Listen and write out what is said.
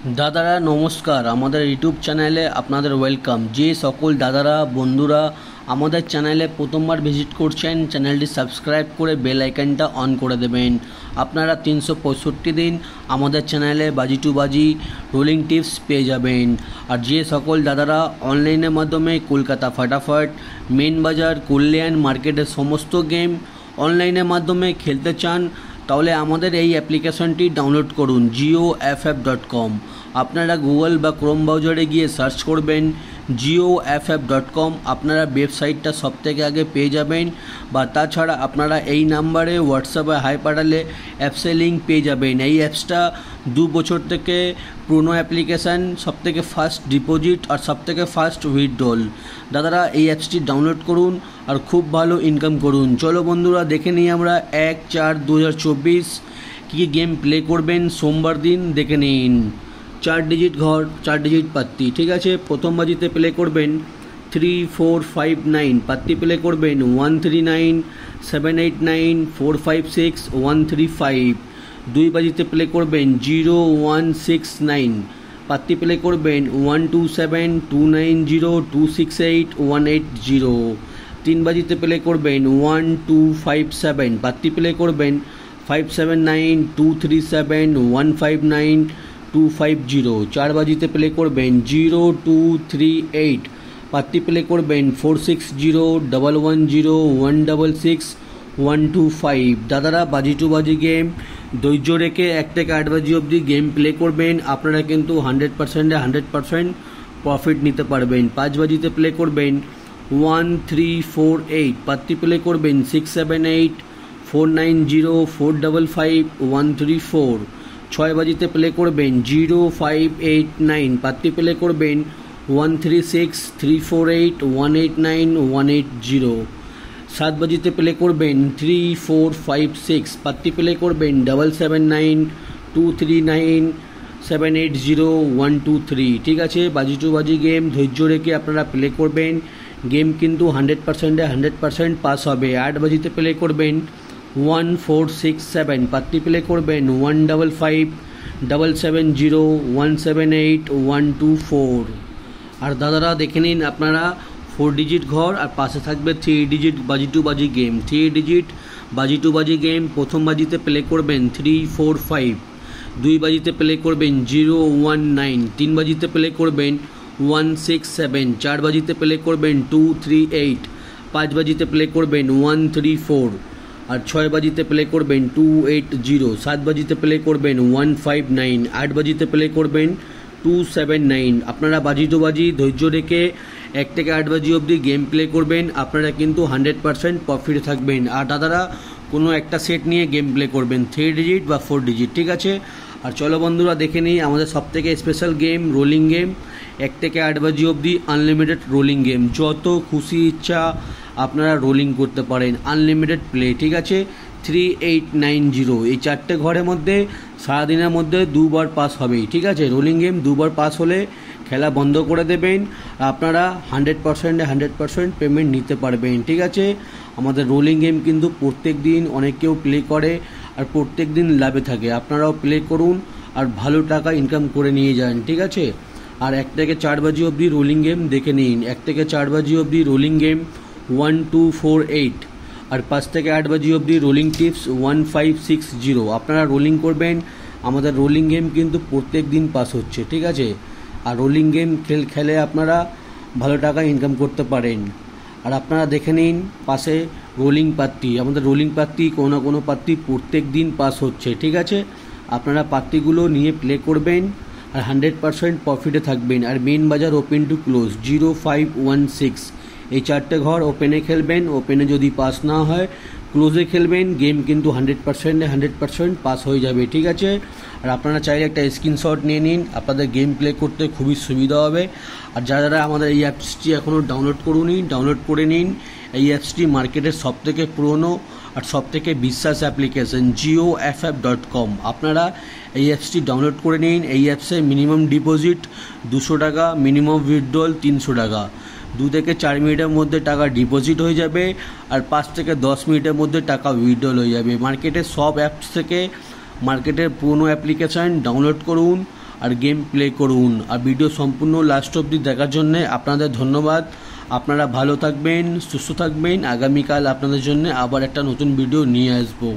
दादारा नमस्कार आमादेर यूट्यूब चैनेले आपनादेर वेलकाम। जे सकल दादारा बंधुरा आमादेर चैनेले प्रथमबार भिजिट करछेन चैनलटी सबस्क्राइब करे बेल आइकनटा अन करे देबेन। आपनारा 365 दिन आमादेर चैनेले बाजी टू बाजी रोलिंग टिप्स पेये जाबेन। और जे सकल दादारा अनलाइनेर माध्यमे कलकाता फटाफट मेन बाजार कल्याण मार्केटेर समस्त गेम अनलाइनेर माध्यमे खेलते चान তাহলে আমাদের এই অ্যাপ্লিকেশনটি ডাউনলোড করুন jioff.com। আপনারা গুগল বা ক্রোম ব্রাউজারে গিয়ে সার্চ করবেন jioff.com। আপনারা ওয়েবসাইটটা সবথেকে আগে পেয়ে যাবেন, বা তাছাড়া আপনারা এই নাম্বারে হোয়াটসঅ্যাপে হাই পাঠালে অ্যাপসের লিঙ্ক পেয়ে যাবেন। এই অ্যাপসটা 2 বছর থেকে পুরনো অ্যাপ্লিকেশান, সবথেকে ফাস্ট ডিপোজিট আর সবথেকে ফাস্ট উইথড্রল। দাদারা এই অ্যাপসটি ডাউনলোড করুন আর খুব ভালো ইনকাম করুন। চলো বন্ধুরা দেখে নিই আমরা 1/4/2024 কী গেম প্লে করবেন সোমবার দিন দেখে নিন। 4 ডিজিট ঘর 4 ডিজিট পাত্তি, ঠিক আছে। প্রথম বাজিতে প্লে করবেন 3459, পাত্তি প্লে করবেন 139 789 456 135। দুই বাজিতে প্লে করবেন 0169, পাত্তি প্লে করবেন 127 290 268 180। তিন বাজিতে প্লে করবেন 1257, পাত্তি প্লে করবেন 579 237 159 250। চার বাজিতে প্লে করবেন 0238, পাত্তি প্লে করবেন 460 110 166 125। দাদারা বাজি টু বাজি গেম ধৈর্য রেখে 1 থেকে 8 বাজি অবধি গেম প্লে করবেন, আপনারা কিন্তু 100% প্রফিট নিতে পারবেন। 5 বাজিতে প্লে করবেন 1348, পাত্তি প্লে করবেন 678 490 455 134। 6 বাজিতে প্লে করবেন 0589, পাত্তি প্লে করবেন 136 348 189 180। 7 বাজিতে প্লে করবেন 3456, পাত্তি প্লে করবেন 779 239 780 123। ঠিক আছে, বাজি টু বাজি গেম ধৈর্য রেখে আপনারা প্লে করবেন, গেম কিন্তু 100% পাস হবে। 8 বাজিতে প্লে করবেন 1467, পাত্তি প্লে করবেন 155 770 178 124। আর দাদারা দেখে নিন আপনারা 4 ডিজিট ঘর আর পাশে থাকবে 3 ডিজিট বাজি টু বাজি গেম। 3 ডিজিট বাজি টু বাজি গেম প্রথম বাজিতে প্লে করবেন 345, দুই বাজিতে প্লে করবেন 019, তিন বাজিতে প্লে করবেন 167, চার বাজিতে প্লে করবেন 238, 5 বাজিতে প্লে করবেন 134, আর 6 বাজিতে প্লে করবেন 280, 7 বাজিতে প্লে করবেন 159, 8 বাজিতে প্লে করবেন 279। আপনারা বাজি টু বাজি ধৈর্য রেখে 1 থেকে 8 বাজি অবধি গেম প্লে করবেন, আপনারা কিন্তু 100% প্রফিট থাকবেন। আর দাদারা কোনো একটা সেট নিয়ে গেম প্লে করবেন 3 ডিজিট বা 4 ডিজিট, ঠিক আছে। আর চলো বন্ধুরা দেখে নিই আমাদের সবথেকে স্পেশাল গেম রোলিং গেম। 1 থেকে 8 বাজি অবধি আনলিমিটেড রোলিং গেম, যত খুশি ইচ্ছা আপনারা রোলিং করতে পারেন, আনলিমিটেড প্লে, ঠিক আছে। 3890 এই 4টে ঘরের মধ্যে সারাদিনের মধ্যে 2 বার পাস হবেই, ঠিক আছে। রোলিং গেম 2 বার পাস হলে খেলা বন্ধ করে দেবেন, আপনারা 100% পেমেন্ট নিতে পারবেন, ঠিক আছে। আমাদের রোলিং গেম কিন্তু প্রত্যেক দিন অনেক কেউ প্লে করে আর প্রত্যেক দিন লাভে থাকে, আপনারাও প্লে করুন আর ভালো টাকা ইনকাম করে নিয়ে যান, ঠিক আছে। আর 1 থেকে 4 বাজি অবধি রোলিং গেম দেখে নিন। 1 থেকে 4 বাজি অবধি রোলিং গেম 1248, আর 5 থেকে 8 বাজি অবধি রোলিং টিপস 1560। আপনারা রোলিং করবেন, আমাদের রোলিং গেম কিন্তু প্রত্যেক দিন পাস হচ্ছে, ঠিক আছে। আর রোলিং গেম খেলে আপনারা ভালো টাকা ইনকাম করতে পারেন। আর আপনারা দেখে নিন পাশে রোলিং পাত্তি, আমাদের রোলিং পাত্তি কোনো না কোনো পাত্তি প্রত্যেক দিন পাস হচ্ছে, ঠিক আছে। আপনারা পাত্তিগুলো নিয়ে প্লে করবেন আর 100% প্রফিটে থাকবেন। আর মেন বাজার ওপেন টু ক্লোজ 0516, এই 4টে ঘর ওপেনে খেলবেন, ওপেনে যদি পাস না হয় ক্লোজে খেলবেন, গেম কিন্তু 100% পাস হয়ে যাবে, ঠিক আছে। আর আপনারা চাইলে একটা স্ক্রিনশট নিয়ে নিন, আপনাদের গেম প্লে করতে খুবই সুবিধা হবে। আর যারা আমাদের এই অ্যাপসটি এখনও ডাউনলোড করুনি ডাউনলোড করে নিন। এই অ্যাপসটি মার্কেটের সবথেকে পুরনো আর সবথেকে বিশ্বাস অ্যাপ্লিকেশন jioff.com। আপনারা এই অ্যাপসটি ডাউনলোড করে নিন। এই অ্যাপসে মিনিমাম ডিপোজিট 200 টাকা, মিনিমাম উইথড্রল 300 টাকা। 2 থেকে 4 মিনিটের মধ্যে টাকা ডিপোজিট হয়ে যাবে আর 5 থেকে 10 মিনিটের মধ্যে টাকা উইথড্রল হয়ে যাবে। মার্কেটের সব অ্যাপস থেকে মার্কেটের পুরনো অ্যাপ্লিকেশান ডাউনলোড করুন আর গেম প্লে করুন। আর ভিডিও সম্পূর্ণ লাস্ট অবধি দেখার জন্য আপনাদের ধন্যবাদ। আপনারা ভালো থাকবেন, সুস্থ থাকবেন। আগামীকাল আপনাদের জন্য আবার একটা নতুন ভিডিও নিয়ে আসবো।